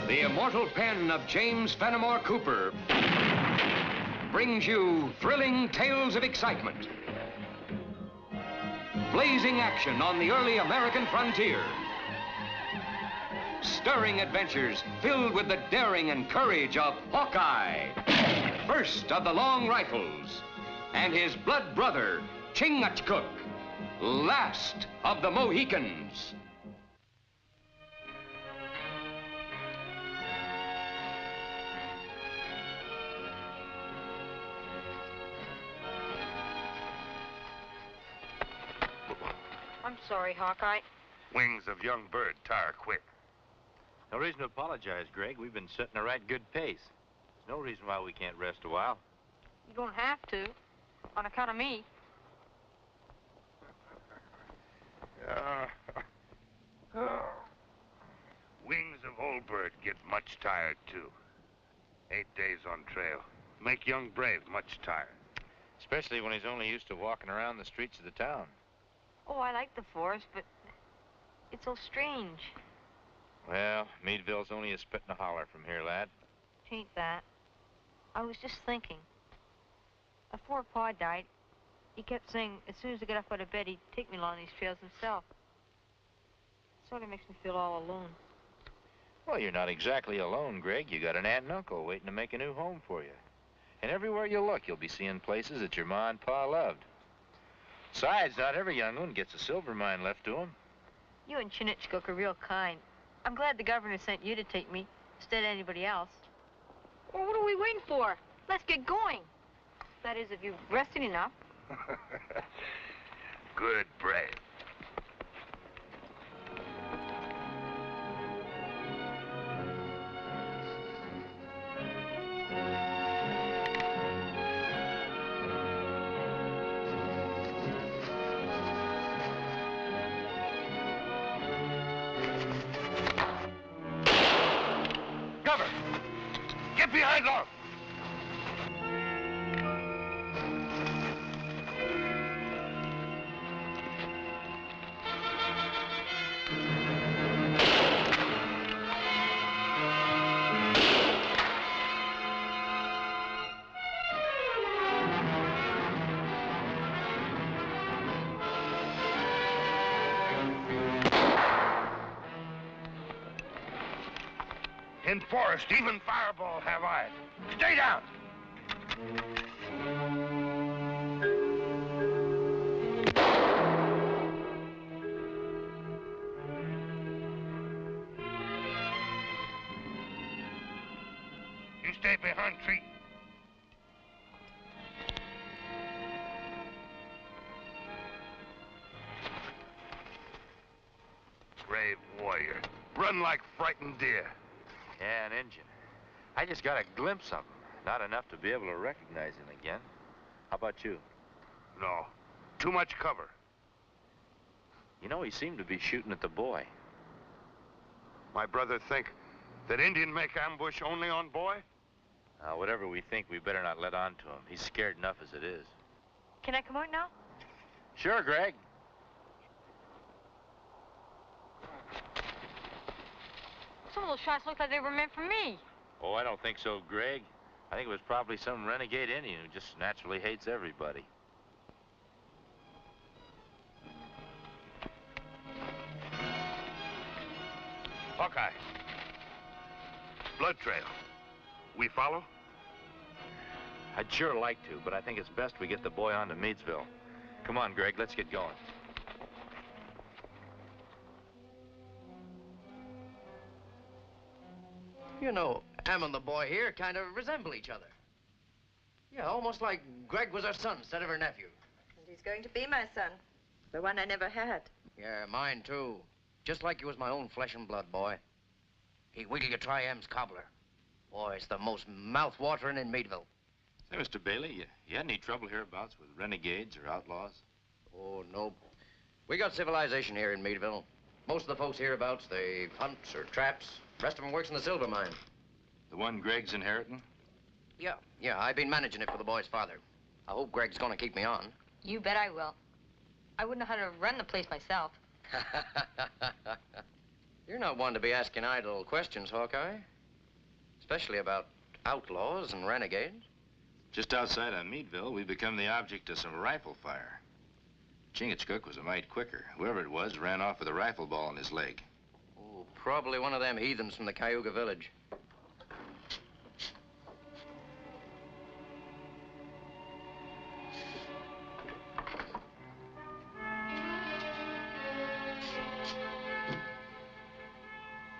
The immortal pen of James Fenimore Cooper brings you thrilling tales of excitement, blazing action on the early American frontier, stirring adventures filled with the daring and courage of Hawkeye, first of the long rifles, and his blood brother, Chingachgook, last of the Mohicans. I'm sorry, Hawkeye. Wings of young bird tire quick. No reason to apologize, Greg. We've been setting a right good pace. There's no reason why we can't rest a while. You don't have to, on account of me. Wings of old bird get much tired, too. 8 days on trail. Make young brave much tired. Especially when he's only used to walking around the streets of the town. Oh, I like the forest, but it's so strange. Well, Meadville's only a spit and a holler from here, lad. Ain't that. I was just thinking. Before Pa died, he kept saying as soon as I got up out of bed, he'd take me along these trails himself. Sort of makes me feel all alone. Well, you're not exactly alone, Greg. You got an aunt and uncle waiting to make a new home for you. And everywhere you look, you'll be seeing places that your ma and pa loved. Besides, not every young one gets a silver mine left to him. You and Chingachgook are real kind. I'm glad the governor sent you to take me instead of anybody else. Well, what are we waiting for? Let's get going. That is, if you've rested enough. Good brave. Cover! Get behind log! In forest, even fireball have eyes. Stay down! You stay behind tree. Brave warrior. Run like frightened deer. Yeah, an Injun. I just got a glimpse of him. Not enough to be able to recognize him again. How about you? No. Too much cover. You know, he seemed to be shooting at the boy. My brother think that Indian make ambush only on boy? Whatever we think, we better not let on to him. He's scared enough as it is. Can I come out now? Sure, Greg. Some of those shots looked like they were meant for me. Oh, I don't think so, Greg. I think it was probably some renegade Indian who just naturally hates everybody. Hawkeye. Blood trail. We follow? I'd sure like to, but I think it's best we get the boy on to Meadsville. Come on, Greg, let's get going. You know, Am and the boy here kind of resemble each other. Yeah, almost like Greg was our son instead of her nephew. And he's going to be my son. The one I never had. Yeah, mine too. Just like you was my own flesh and blood, boy. Hey, wait till you try M's cobbler. Boy, it's the most mouth-watering in Meadville. Say, Mr. Bailey, you had any trouble hereabouts with renegades or outlaws? Oh, no. We got civilization here in Meadville. Most of the folks hereabouts, they hunt or traps. The rest of them works in the silver mine. The one Greg's inheriting? Yeah, I've been managing it for the boy's father. I hope Greg's gonna keep me on. You bet I will. I wouldn't know how to run the place myself. You're not one to be asking idle questions, Hawkeye. Especially about outlaws and renegades. Just outside of Meadville, we become the object of some rifle fire. Chingachgook was a mite quicker. Whoever it was ran off with a rifle ball in his leg. Oh, probably one of them heathens from the Cayuga village.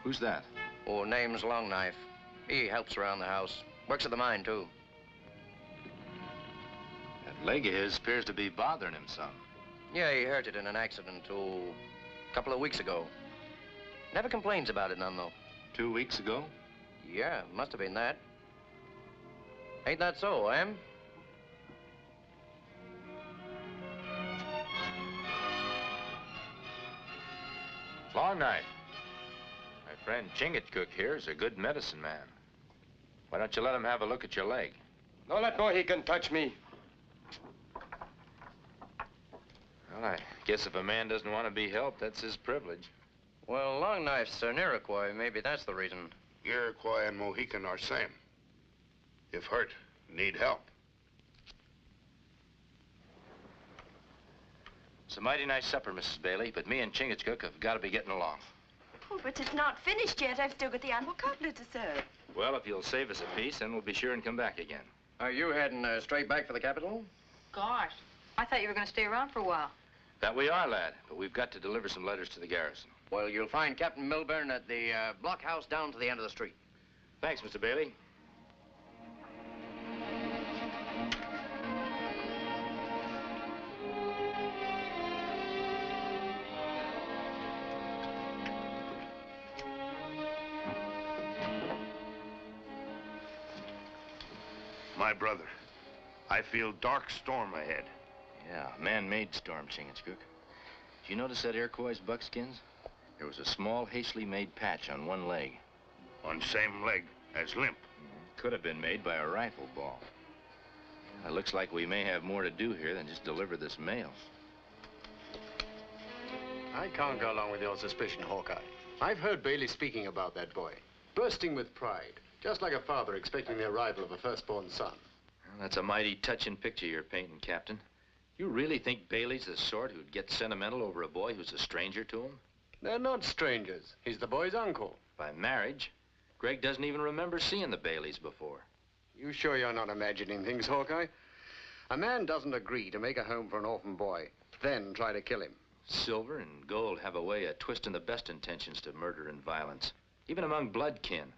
Who's that? Oh, name's Longknife. He helps around the house. Works at the mine, too. That leg of his appears to be bothering him some. Yeah, he hurt it in an accident, a couple of weeks ago. Never complains about it none, though. 2 weeks ago? Yeah, must have been that. Ain't that so, Em? Longknife. My friend Chingachgook here is a good medicine man. Why don't you let him have a look at your leg? Don't let Mohican touch me. Well, I guess if a man doesn't want to be helped, that's his privilege. Well, Longknife's an Iroquois. Maybe that's the reason. Iroquois and Mohican are same. If hurt, need help. It's a mighty nice supper, Mrs. Bailey, but me and Chingachgook have got to be getting along. Oh, but it's not finished yet. I've still got the animal cobbler to serve. Well, if you'll save us a piece, then we'll be sure and come back again. Are you heading straight back for the capital? Gosh, I thought you were going to stay around for a while. That we are, lad, but we've got to deliver some letters to the garrison. Well, you'll find Captain Milburn at the blockhouse down to the end of the street. Thanks, Mr. Bailey. My brother, I feel dark storm ahead. Yeah, man-made storm, Chingachgook. Did you notice that Iroquois' buckskins? There was a small, hastily made patch on one leg. On same leg as limp. Could have been made by a rifle ball. It looks like we may have more to do here than just deliver this mail. I can't go along with your suspicion, Hawkeye. I've heard Bailey speaking about that boy, bursting with pride, just like a father expecting the arrival of a firstborn son. Well, that's a mighty touching picture you're painting, Captain. You really think Bailey's the sort who'd get sentimental over a boy who's a stranger to him? They're not strangers. He's the boy's uncle. By marriage, Greg doesn't even remember seeing the Baileys before. You sure you're not imagining things, Hawkeye? A man doesn't agree to make a home for an orphan boy, then try to kill him. Silver and gold have a way of twisting the best intentions to murder and violence, even among blood kin.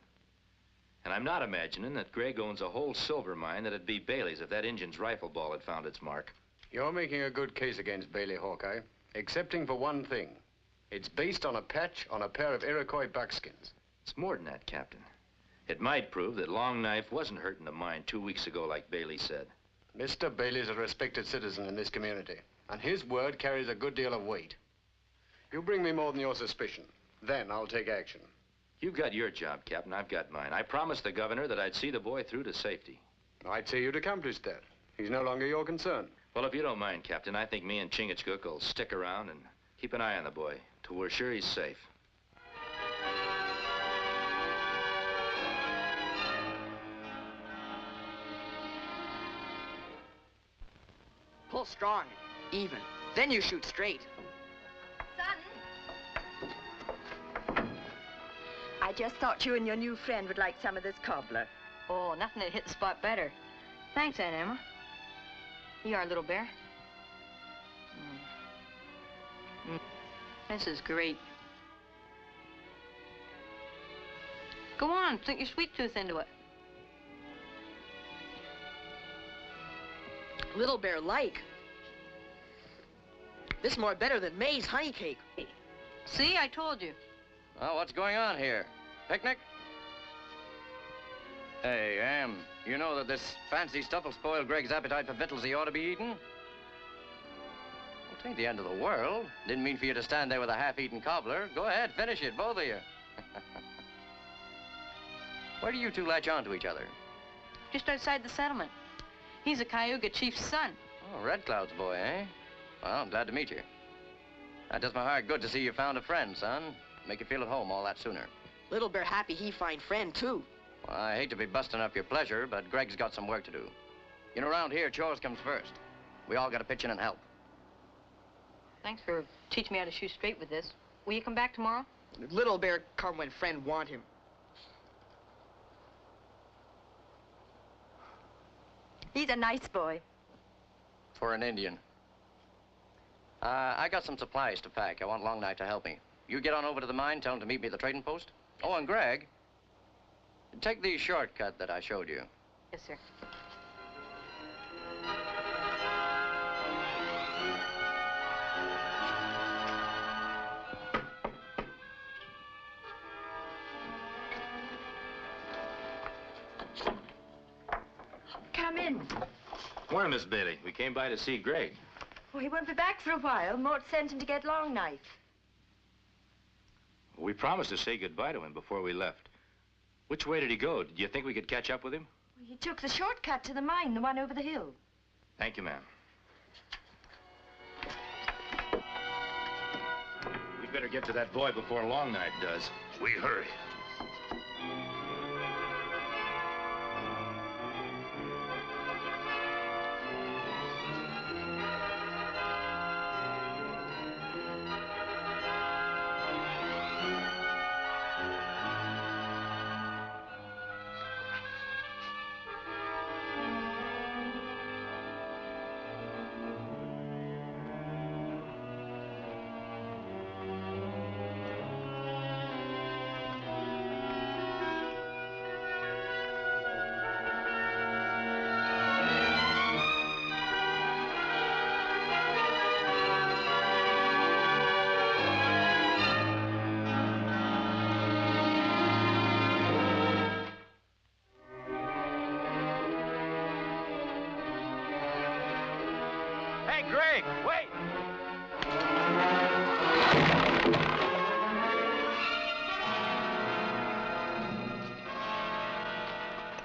And I'm not imagining that Greg owns a whole silver mine that'd be Bailey's if that Injun's rifle ball had found its mark. You're making a good case against Bailey, Hawkeye, excepting for one thing. It's based on a patch on a pair of Iroquois buckskins. It's more than that, Captain. It might prove that Longknife wasn't hurt in the mine 2 weeks ago like Bailey said. Mr. Bailey's a respected citizen in this community, and his word carries a good deal of weight. You bring me more than your suspicion, then I'll take action. You've got your job, Captain. I've got mine. I promised the governor that I'd see the boy through to safety. I'd say you'd accomplished that. He's no longer your concern. Well, if you don't mind, Captain, I think me and Chingachgook will stick around and keep an eye on the boy till we're sure he's safe. Pull strong, even. Then you shoot straight. Son! I just thought you and your new friend would like some of this cobbler. Oh, nothing that hit the spot better. Thanks, Aunt Emma. You are, little bear. This is great. Go on, stick your sweet tooth into it. Little bear like. This more better than May's honey cake. See, I told you. Well, what's going on here? Picnic? Hey, you know that this fancy stuff will spoil Greg's appetite for victuals he ought to be eating? Well, it ain't the end of the world. Didn't mean for you to stand there with a half-eaten cobbler. Go ahead, finish it, both of you. Where do you two latch on to each other? Just outside the settlement. He's a Cayuga chief's son. Oh, Red Cloud's boy, eh? Well, I'm glad to meet you. That does my heart good to see you found a friend, son. Make you feel at home all that sooner. Little Bear happy he find friend, too. Well, I hate to be busting up your pleasure, but Greg's got some work to do. You know, around here, chores comes first. We all got to pitch in and help. Thanks for teaching me how to shoot straight with this. Will you come back tomorrow? Little Bear come when friend want him. He's a nice boy. For an Indian. I got some supplies to pack. I want Long Night to help me. You get on over to the mine, tell him to meet me at the trading post. Oh, and Greg, take the shortcut that I showed you. Yes, sir. Come in. Morning, Miss Bailey. We came by to see Greg. Oh, he won't be back for a while. Mort sent him to get Long Night. We promised to say goodbye to him before we left. Which way did he go? Did you think we could catch up with him? He took the shortcut to the mine, the one over the hill. Thank you, ma'am. We'd better get to that boy before Long Night does. We hurry. Greg, wait!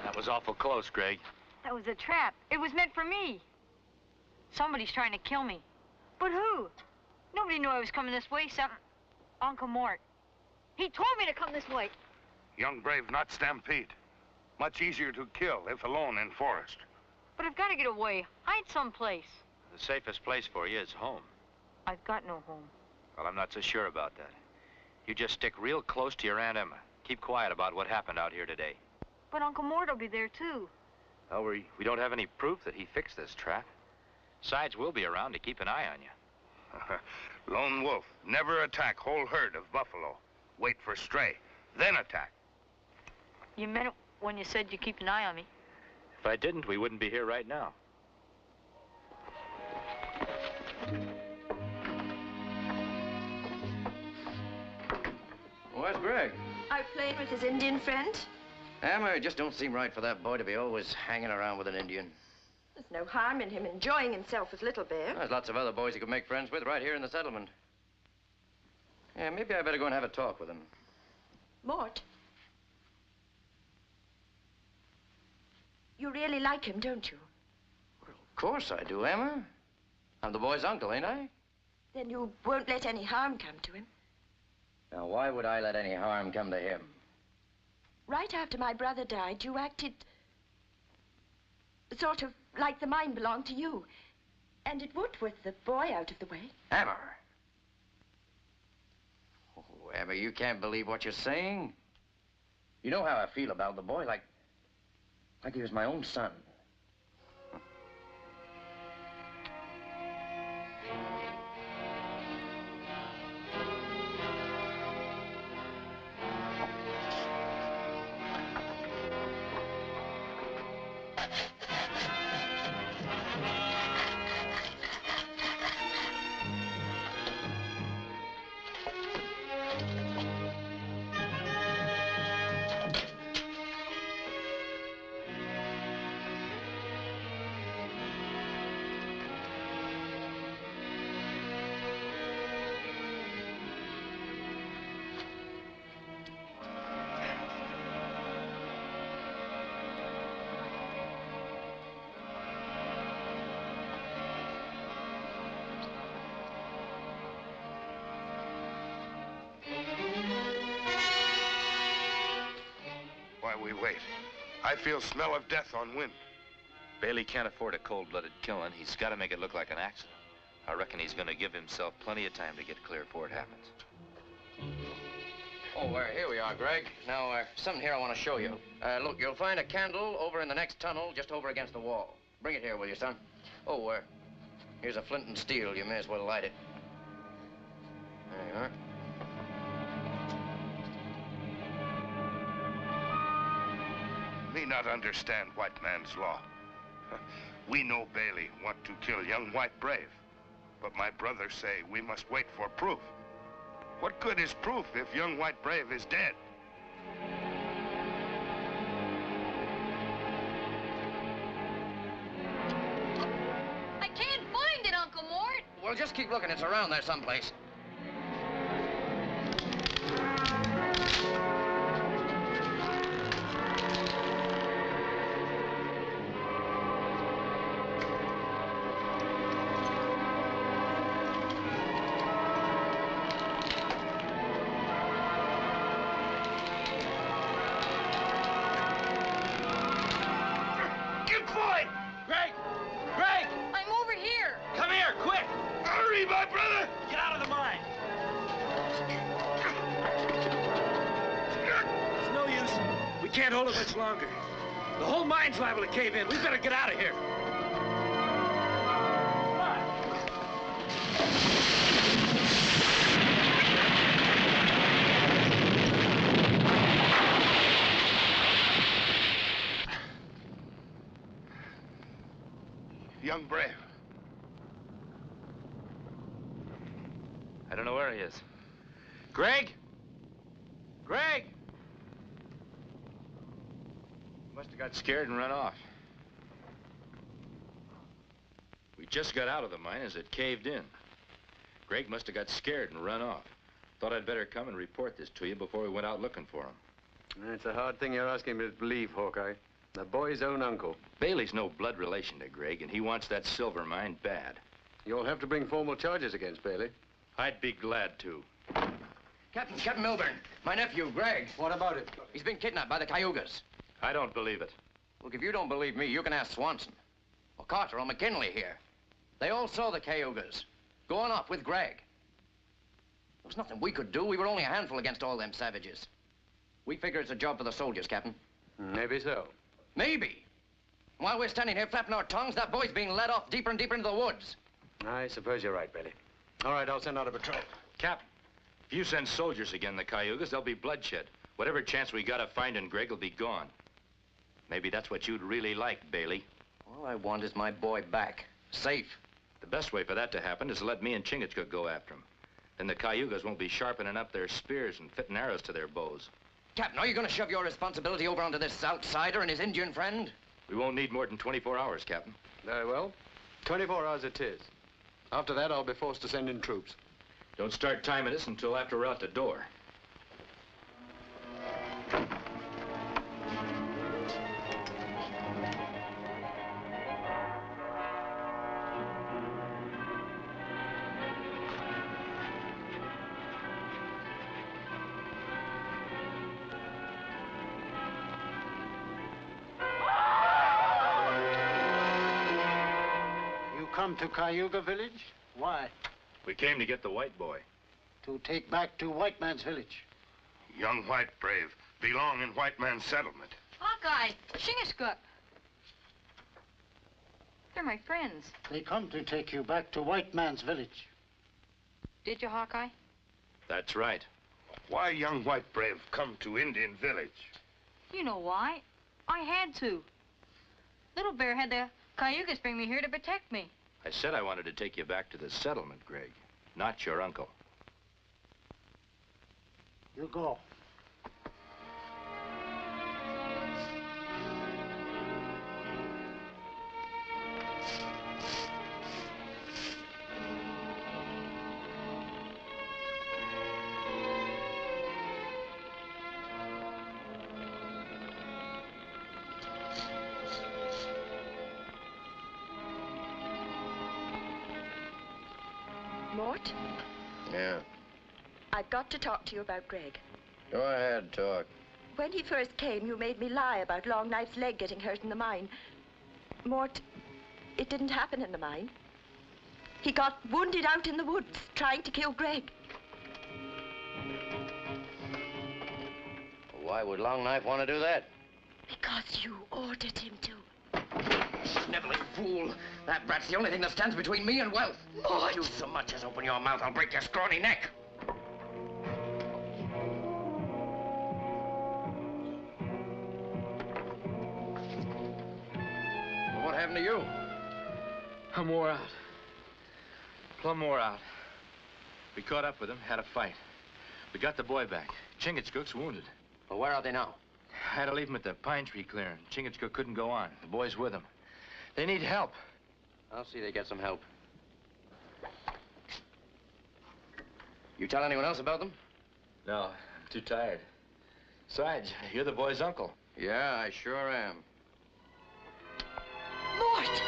That was awful close, Greg. That was a trap. It was meant for me. Somebody's trying to kill me. But who? Nobody knew I was coming this way except Uncle Mort. He told me to come this way. Young brave, not stampede. Much easier to kill if alone in forest. But I've got to get away. Hide someplace. The safest place for you is home. I've got no home. Well, I'm not so sure about that. You just stick real close to your Aunt Emma. Keep quiet about what happened out here today. But Uncle Mort will be there, too. Well, we don't have any proof that he fixed this trap. Besides, we'll be around to keep an eye on you. Lone wolf. Never attack whole herd of buffalo. Wait for stray, then attack. You meant it when you said you keep an eye on me. If I didn't, we wouldn't be here right now. Where's Greg? Out playing with his Indian friend. Emma, it just don't seem right for that boy to be always hanging around with an Indian. There's no harm in him enjoying himself with Little Bear. There's lots of other boys he could make friends with right here in the settlement. Yeah, maybe I better go and have a talk with him. Mort. You really like him, don't you? Well, of course I do, Emma. I'm the boy's uncle, ain't I? Then you won't let any harm come to him. Now, why would I let any harm come to him? Right after my brother died, you acted sort of like the mine belonged to you. And it would with the boy out of the way. Emma. Oh, Emma, you can't believe what you're saying. You know how I feel about the boy, like he was my own son. wait. I feel smell of death on wind. Bailey can't afford a cold-blooded killing. He's got to make it look like an accident. I reckon he's going to give himself plenty of time to get clear before it happens. Oh, here we are, Greg. Now, something here I want to show you. Look, you'll find a candle over in the next tunnel, just over against the wall. Bring it here, will you, son? Oh, here's a flint and steel. You may as well light it. There you are. Me not understand white man's law. We know Bailey want to kill young white brave. But my brothers say we must wait for proof. What good is proof if young white brave is dead? I can't find it, Uncle Mort. Well, just keep looking. It's around there someplace. Can't hold it much longer. The whole mine's liable to cave in. We better get out of here. Young brave. I don't know where he is. Greg? Greg? Must have got scared and run off. We just got out of the mine as it caved in. Greg must have got scared and run off. Thought I'd better come and report this to you before we went out looking for him. It's a hard thing you're asking me to believe, Hawkeye. The boy's own uncle. Bailey's no blood relation to Greg, and he wants that silver mine bad. You'll have to bring formal charges against Bailey. I'd be glad to. Captain Milburn, my nephew, Greg. What about it? He's been kidnapped by the Cayugas. I don't believe it. Look, if you don't believe me, you can ask Swanson. Or Carter or McKinley here. They all saw the Cayugas going off with Greg. There was nothing we could do. We were only a handful against all them savages. We figure it's a job for the soldiers, Captain. Maybe so. Maybe. While we're standing here flapping our tongues, that boy's being led off deeper and deeper into the woods. I suppose you're right, Bailey. All right, I'll send out a patrol. Captain, if you send soldiers again the Cayugas, there'll be bloodshed. Whatever chance we got of finding Greg will be gone. Maybe that's what you'd really like, Bailey. All I want is my boy back. Safe. The best way for that to happen is to let me and Chingachgook go after him. Then the Cayugas won't be sharpening up their spears and fitting arrows to their bows. Captain, are you going to shove your responsibility over onto this outsider and his Indian friend? We won't need more than 24 hours, Captain. Very well. 24 hours it is. After that, I'll be forced to send in troops. Don't start timing us until after we're out the door. Come to Cayuga village? Why? We came to get the white boy. To take back to white man's village. Young white brave belong in white man's settlement. Hawkeye, Chingachgook. They're my friends. They come to take you back to white man's village. Did you, Hawkeye? That's right. Why young white brave come to Indian village? You know why. I had to. Little Bear had the Cayugas bring me here to protect me. I said I wanted to take you back to the settlement, Greg, not your uncle. You go. Mort, Yeah. I've got to talk to you about Greg. Go ahead, talk. When he first came, you made me lie about Long Knife's leg getting hurt in the mine. Mort, it didn't happen in the mine. He got wounded out in the woods, trying to kill Greg. Why would Long Knife want to do that? Because you ordered him to. Sniveling fool. That brat's the only thing that stands between me and wealth. Mort! If you so much as open your mouth, I'll break your scrawny neck. Well, what happened to you? I'm wore out. Plumb wore out. We caught up with him, had a fight. We got the boy back. Chingachgook's wounded. Well, where are they now? I had to leave him at the pine tree clearing. Chingachgook couldn't go on. The boy's with him. They need help. I'll see they get some help. You tell anyone else about them? No, I'm too tired. Besides, you're the boy's uncle. Yeah, I sure am. Mort!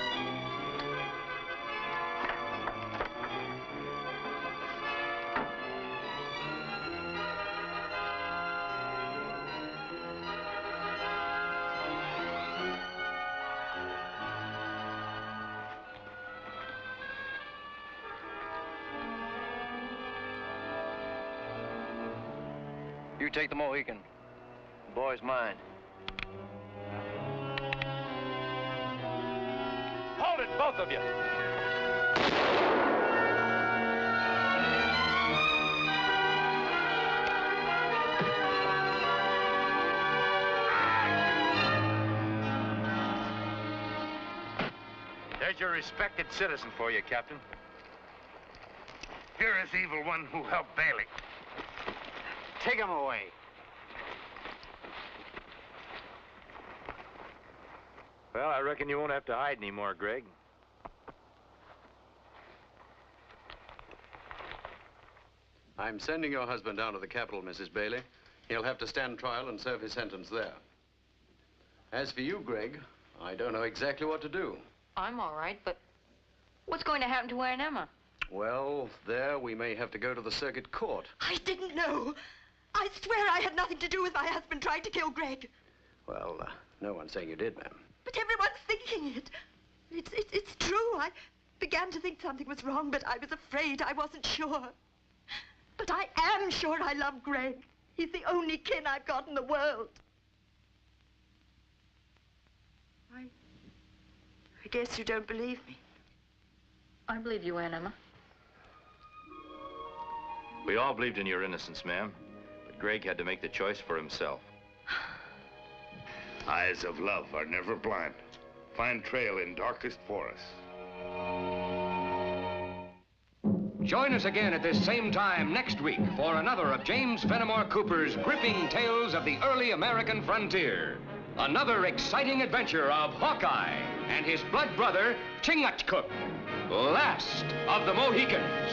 You take the Mohican. The boy's mine. Hold it, both of you! There's your respected citizen for you, Captain. Here is evil one who helped Bailey. Take him away. Well, I reckon you won't have to hide anymore, Greg. I'm sending your husband down to the capital, Mrs. Bailey. He'll have to stand trial and serve his sentence there. As for you, Greg, I don't know exactly what to do. I'm all right, but what's going to happen to Aunt Emma? Well, there we may have to go to the circuit court. I didn't know. I swear I had nothing to do with my husband trying to kill Greg. Well, no one's saying you did, ma'am. But everyone's thinking it. It's true. I began to think something was wrong, but I was afraid. I wasn't sure. But I am sure I love Greg. He's the only kin I've got in the world. I guess you don't believe me. I believe you, Aunt Emma. We all believed in your innocence, ma'am. But Greg had to make the choice for himself. Eyes of love are never blind. Find trail in darkest forest. Join us again at this same time next week for another of James Fenimore Cooper's gripping tales of the early American frontier. Another exciting adventure of Hawkeye and his blood brother, Chingachgook, last of the Mohicans.